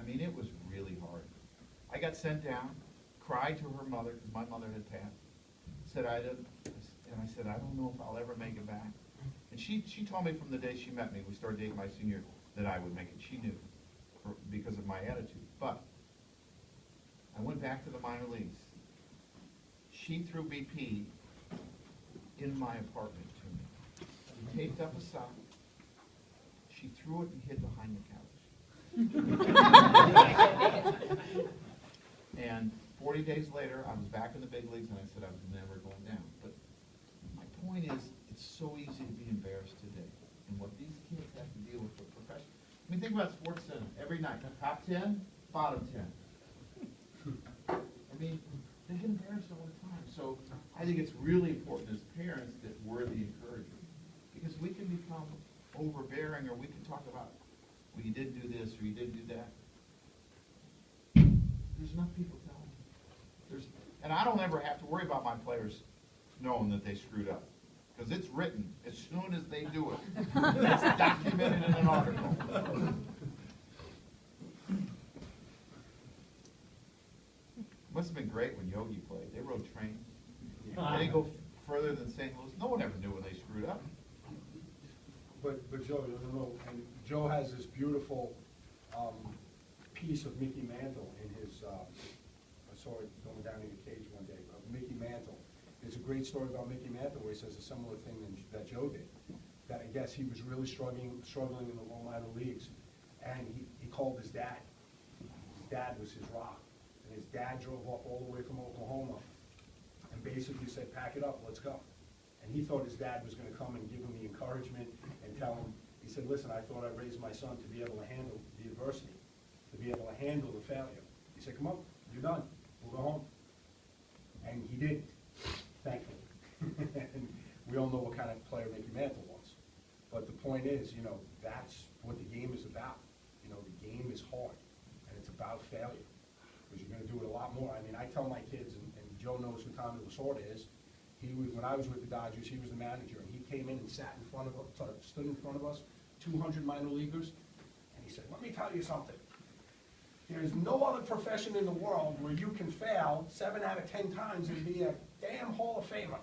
I mean, it was really hard. I got sent down, cried to her mother, because my mother had passed. Said I didn't, and I said, I don't know if I'll ever make it back. And she told me from the day she met me, we started dating my senior year, that I would make it. She knew, because of my attitude. But I went back to the minor leagues. She threw BP in my apartment to me. She taped up a sock. She threw it and hid behind the couch. And 40 days later, I was back in the big leagues, and I said I was never going down. But my point is, it's so easy to be embarrassed today. And what these kids have to deal with profession. I mean, think about Sports Center every night. Top 10, bottom 10. I mean, they get embarrassed all the time. So I think it's really important as parents that we're the encouragers. Because we can become overbearing, or we can talk about, well, you didn't do this, or you didn't do that. There's enough people telling me. And I don't ever have to worry about my players knowing that they screwed up. Because it's written as soon as they do it. It's documented in an article. Must have been great when Yogi played. They rode trains. They didn't go further than St. Louis. No one ever knew when they screwed up. But Joe, I don't know, and Joe has this beautiful piece of Mickey Mantle in his, I saw it going down in the cage one day, of Mickey Mantle. There's a great story about Mickey Mantle where he says a similar thing that Joe did. That I guess he was really struggling in the low minor leagues, and he called his dad. His dad was his rock, and his dad drove up all the way from Oklahoma and basically said, pack it up, let's go. And he thought his dad was going to come and give him the encouragement and tell him, he said, listen, I thought I raised my son to be able to handle the adversity, to be able to handle the failure. He said, come on, you're done, we'll go home. And he didn't, thankfully. And we all know what kind of player Mickey Mantle was. But the point is, you know, that's what the game is about. You know, the game is hard, and it's about failure, because you're going to do it a lot more. I mean, I tell my kids, and Joe knows who Tommy Lasorda is. He was, when I was with the Dodgers, he was the manager, and he came in and sat in front of us, stood in front of us, 200 minor leaguers, and he said, let me tell you something. There's no other profession in the world where you can fail 7 out of 10 times and be a damn Hall of Famer.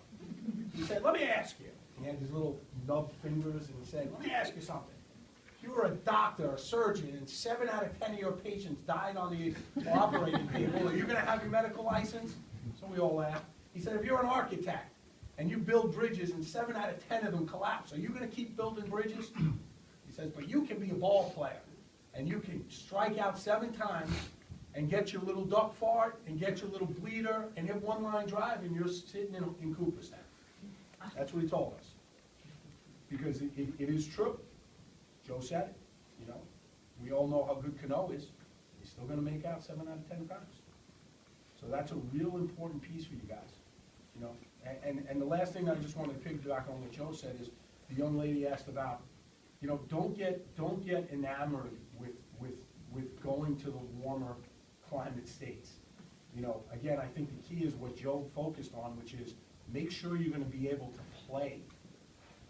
He said, let me ask you. He had his little nub fingers, and he said, let me ask you something. If you were a doctor, a surgeon, and 7 out of 10 of your patients died on the operating table, are you going to have your medical license? So we all laughed. He said, if you're an architect and you build bridges and 7 out of 10 of them collapse, are you going to keep building bridges? He says, but you can be a ball player, and you can strike out 7 times and get your little duck fart and get your little bleeder and hit one-line drive, and you're sitting in Cooperstown. That's what he told us. Because it is true. Joe said it. You know, we all know how good Cano is. He's still going to make out 7 out of 10 times. So that's a real important piece for you guys. You know, and the last thing I just wanted to piggyback on what Joe said is the young lady asked about, you know, don't get enamored with going to the warmer climate states. You know, again, I think the key is what Joe focused on, which is make sure you're going to be able to play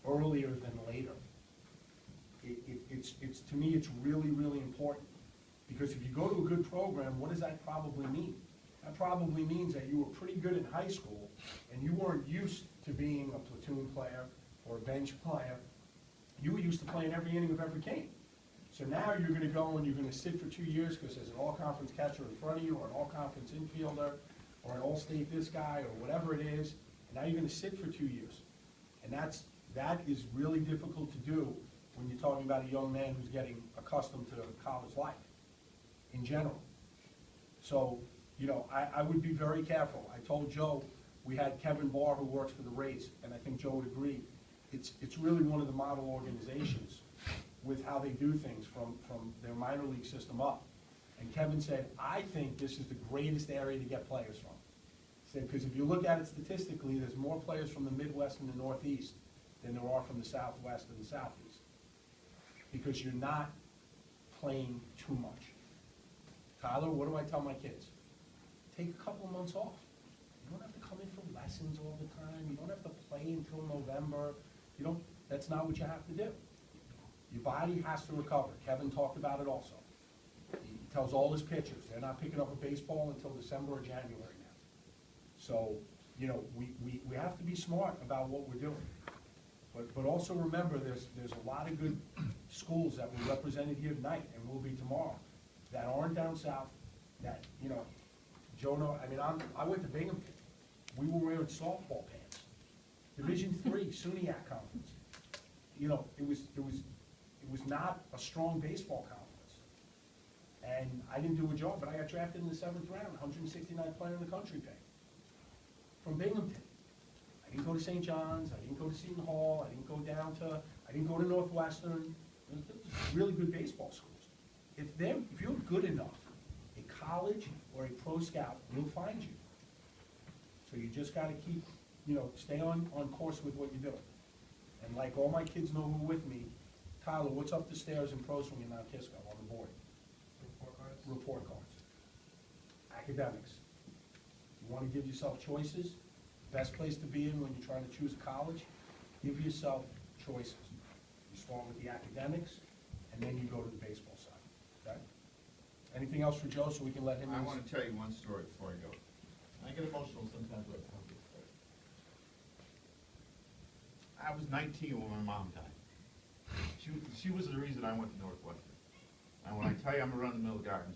earlier than later. It's to me, it's really, really important. Because if you go to a good program, what does that probably mean? That probably means that you were pretty good in high school and you weren't used to being a platoon player or a bench player. You were used to playing every inning of every game. So now you're going to go and you're going to sit for 2 years because there's an all-conference catcher in front of you, or an all-conference infielder, or an all-state this guy, or whatever it is. And now you're going to sit for 2 years. And that is really difficult to do when you're talking about a young man who's getting accustomed to college life in general. So, you know, I would be very careful. I told Joe, we had Kevin Barr, who works for the Rays, and I think Joe would agree. It's really one of the model organizations with how they do things from their minor league system up. And Kevin said, I think this is the greatest area to get players from. He said, because if you look at it statistically, there's more players from the Midwest and the Northeast than there are from the Southwest and the Southeast. Because you're not playing too much. Tyler, what do I tell my kids? Take a couple of months off. You don't have to come in for lessons all the time. You don't have to play until November. That's not what you have to do. Your body has to recover. Kevin talked about it also. He tells all his pitchers, they're not picking up a baseball until December or January now. So, you know, we have to be smart about what we're doing. But also remember, there's a lot of good schools that were represented here tonight and will be tomorrow that aren't down south, that, you know, Joe know, I mean, I went to Binghamton. We were wearing softball pants. Division III, SUNYAC conference. You know, it was not a strong baseball conference. And I didn't do a job, but I got drafted in the 7th round, 169th player in the country pick. From Binghamton. I didn't go to St. John's, I didn't go to Seton Hall, I didn't go to Northwestern. Really good baseball schools. If you're good enough, a college or a pro scout will find you. So you just gotta keep, you know, stay on course with what you're doing. And like all my kids know who are with me, Tyler, what's up the stairs in pros when you're Mount Kisco on the board? Report cards. Academics. You wanna give yourself choices? Best place to be in when you're trying to choose a college, give yourself choices. You start with the academics, and then you go to the baseball side, okay? Anything else for Joe, so we can let him? I want to tell you one story before I go. I get emotional sometimes when I tell this story. I was 19 when my mom died. She was the reason I went to Northwestern. And when I tell you I'm a run-of-the-mill Garden,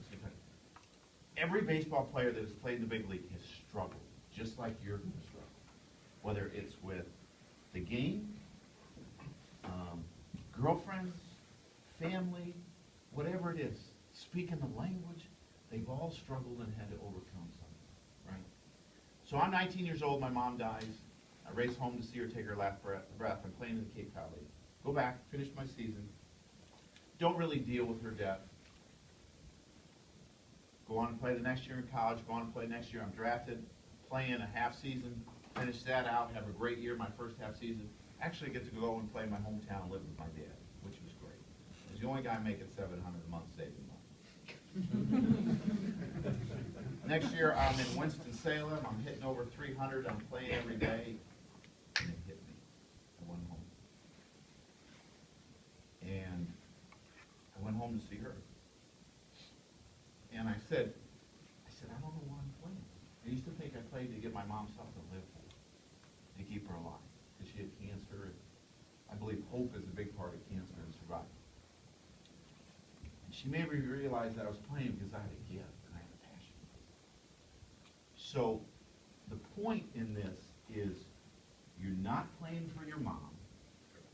every baseball player that has played in the big league has struggled, just like you're going to struggle. Whether it's with the game, girlfriends, family, whatever it is, speaking the language, they've all struggled and had to overcome something, right? So I'm 19 years old, my mom dies. I race home to see her take her last breath. I'm playing in the Cape Cod League. Go back, finish my season. Don't really deal with her death. Go on and play the next year in college, go on and play next year. I'm drafted, playing a half season, finish that out, have a great year my first half season. Actually get to go and play in my hometown, live with my dad, which was great. I was the only guy making $700 a month saving money. Next year I'm in Winston-Salem, I'm hitting over 300, I'm playing every day, and it hit me. I went home. And I went home to see her. And I said, I don't know why I'm playing. I used to think I played to get my mom something to live for, to keep her alive, because she had cancer. And I believe hope is a big part of cancer and survival. And she made me realize that I was playing because I had a gift and I had a passion. So the point in this is you're not playing for your mom.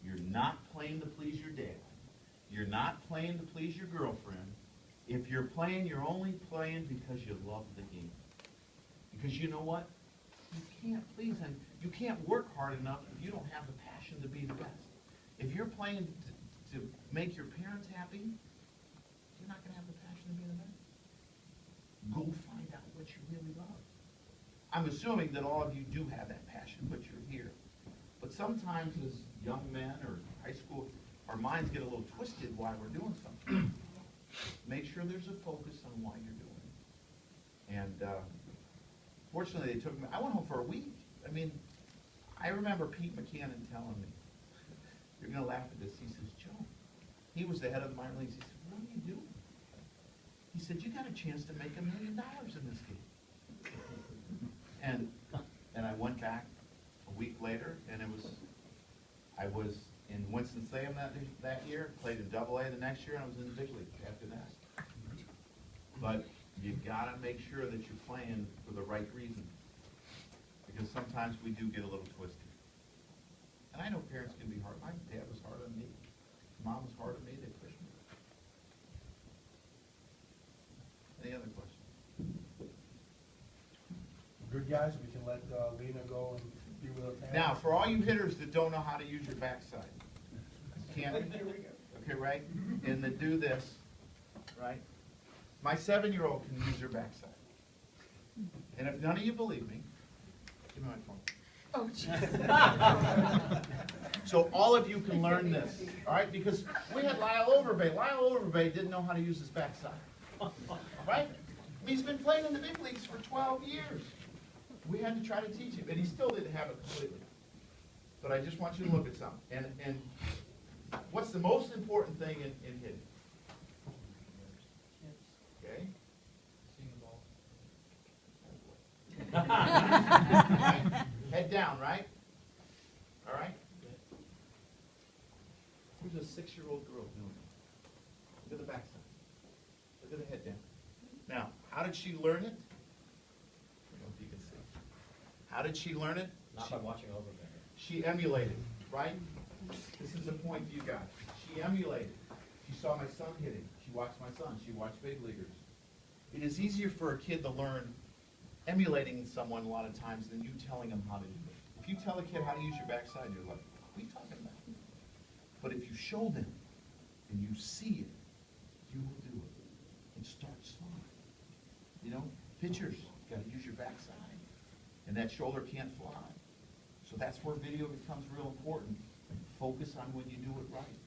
You're not playing to please your dad. You're not playing to please your girlfriend. If you're playing, you're only playing because you love the game. Because you know what? You can't please them. You can't work hard enough if you don't have the passion to be the best. If you're playing to make your parents happy, you're not going to have the passion to be the best. Go find out what you really love. I'm assuming that all of you do have that passion, but you're here. But sometimes as young men or high school, our minds get a little twisted while we're doing something. Make sure there's a focus on why you're doing it. And fortunately, they took me. I went home for a week. I mean, I remember Pete McCannon telling me, "You're going to laugh at this." He says, "Joe," he was the head of the minor leagues. He said, "What are you doing?" He said, "You got a chance to make $1 million in this game." And I went back a week later, and I was in Winston-Salem that year, played in AA the next year, and I was in the big league after that. But you gotta make sure that you're playing for the right reason, because sometimes we do get a little twisted. And I know parents can be hard. My dad was hard on me. Mom was hard on me. They pushed me. Any other questions? Good guys, we can let Lena go and be with her family. Now, for all you hitters that don't know how to use your backside, okay, right? And that do this, right? My 7-year-old can use her backside. And if none of you believe me, give me my phone. Oh, jeez. So all of you can learn this, all right? Because we had Lyle Overbay. Lyle Overbay didn't know how to use his backside, right? He's been playing in the big leagues for 12 years. We had to try to teach him, and he still didn't have it completely. But I just want you to look at something. And what's the most important thing in hitting? Okay? 6-year-old girl doing it. Look at the backside. Look at the head down. Now, how did she learn it? I don't know if you can see. How did she learn it? Not by watching over there. She emulated, right? This is the point you got. She emulated. She saw my son hitting. She watched my son. She watched big leaguers. It is easier for a kid to learn emulating someone a lot of times than you telling them how to do it. If you tell a kid how to use your backside, you're like, what are you talking about? But if you show them and you see it, you will do it. And start small. You know, pitchers, you got to use your backside. And that shoulder can't fly. So that's where video becomes real important. Focus on when you do it right,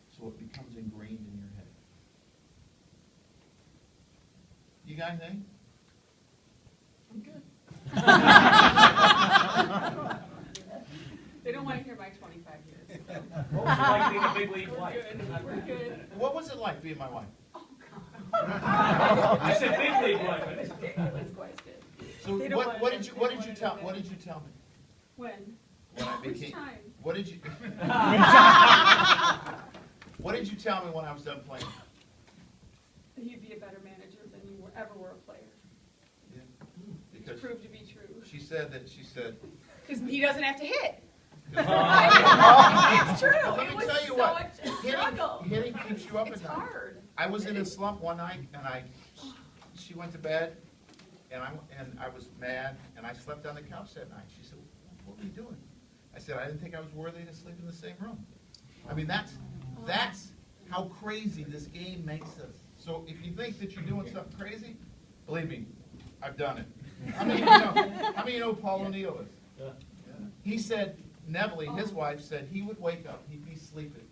so it becomes ingrained in your head. You got anything? I'm good. They don't want to hear my 25 years. So. What was it like being a big league We're wife? good. We're good. What was it like being my wife? Oh, God. I said big league wife. Ridiculous question. So They don't what want did to- you they what don't did you want to tell know what that. did you tell me? When? When I Which became time? what did you what did you tell me when I was done playing? You'd be a better manager than you ever were a player. Yeah. It's Because proved to be true. she said Because he doesn't have to hit. Oh. It's true. Let It me was tell you so what, much a struggle. hitting keeps you up It's at night. hard. I was in a slump one night, and she went to bed, and I was mad, and I slept on the couch that night. She said, "What were you doing?" I said, "I didn't think I was worthy to sleep in the same room." I mean, that's how crazy this game makes us. So if you think that you're doing something crazy, believe me, I've done it. I mean, how many you know who Paul O'Neill is? Yeah. He said, Neville, his wife said, he would wake up, he'd be sleeping,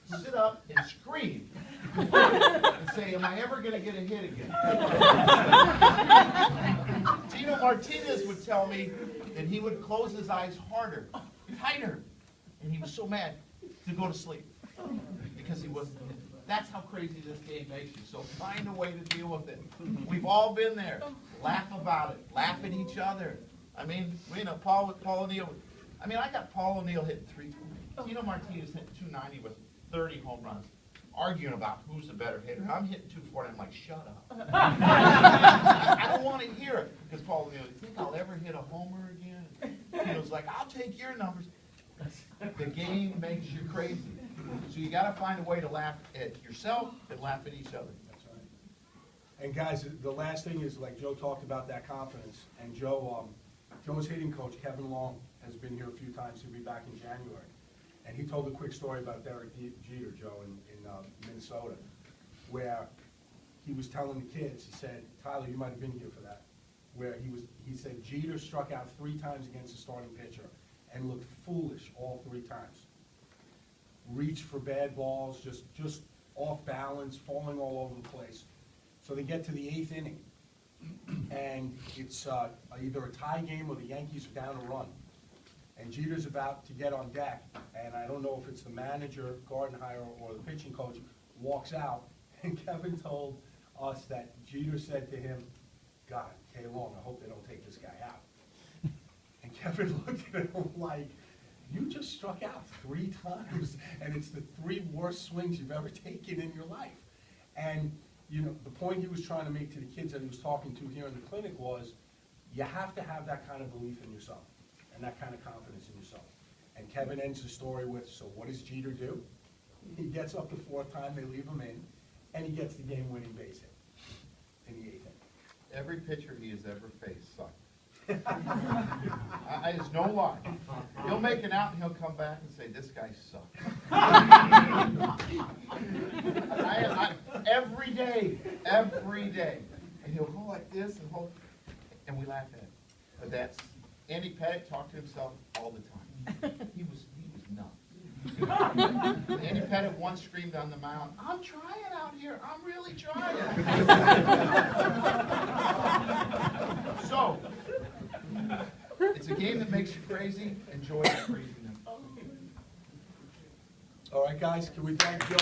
sit up and scream, and say, "Am I ever going to get a hit again?" Tino Martinez would tell me that he would close his eyes harder, tighter, and he was so mad to go to sleep because he wasn't hit. That's how crazy this game makes you. So find a way to deal with it. We've all been there. Laugh about it. Laugh at each other. I mean, Paul O'Neill. I mean, I got Paul O'Neill hitting 320. Tino Martinez hitting 290 with 30 home runs, arguing about who's the better hitter. I'm hitting 240. I'm like, shut up. I don't want to hear it because Paul O'Neill, "You think I'll ever hit a homer again?" Tino's like, "I'll take your numbers." The game makes you crazy. So you got to find a way to laugh at yourself and laugh at each other. That's right. And guys, the last thing is, like Joe talked about, that confidence. And Joe's hitting coach, Kevin Long, has been here a few times. He'll be back in January. And he told a quick story about Derek Jeter, Joe, in Minnesota, where he was telling the kids, he said, Tyler, you might have been here for that, where he said Jeter struck out 3 times against the starting pitcher and looked foolish all 3 times. Reached for bad balls, just off balance, falling all over the place. So they get to the 8th inning, and it's either a tie game or the Yankees are down a run. And Jeter's about to get on deck, and I don't know if it's the manager, Gardenhire, or the pitching coach, walks out, and Kevin told us that Jeter said to him, "God, K. Long, I hope they don't take this guy out." And Kevin looked at him like, "You just struck out 3 times, and it's the 3 worst swings you've ever taken in your life." And, you know, the point he was trying to make to the kids that he was talking to here in the clinic was, you have to have that kind of belief in yourself and that kind of confidence in yourself. And Kevin ends the story with, so what does Jeter do? He gets up the 4th time, they leave him in, and he gets the game-winning base hit in the 8th inning. Every pitcher he has ever faced sucked. It's no lie. He'll make it out and he'll come back and say, "This guy sucks." Every day. And he'll go like this and we laugh at him. But that's, Andy Pettitte talked to himself all the time. He was nuts. Andy Pettitte once screamed on the mound, "I'm trying out here. I'm really trying." So, it's a game that makes you crazy. Enjoy the craziness. All right, guys, can we thank Joe?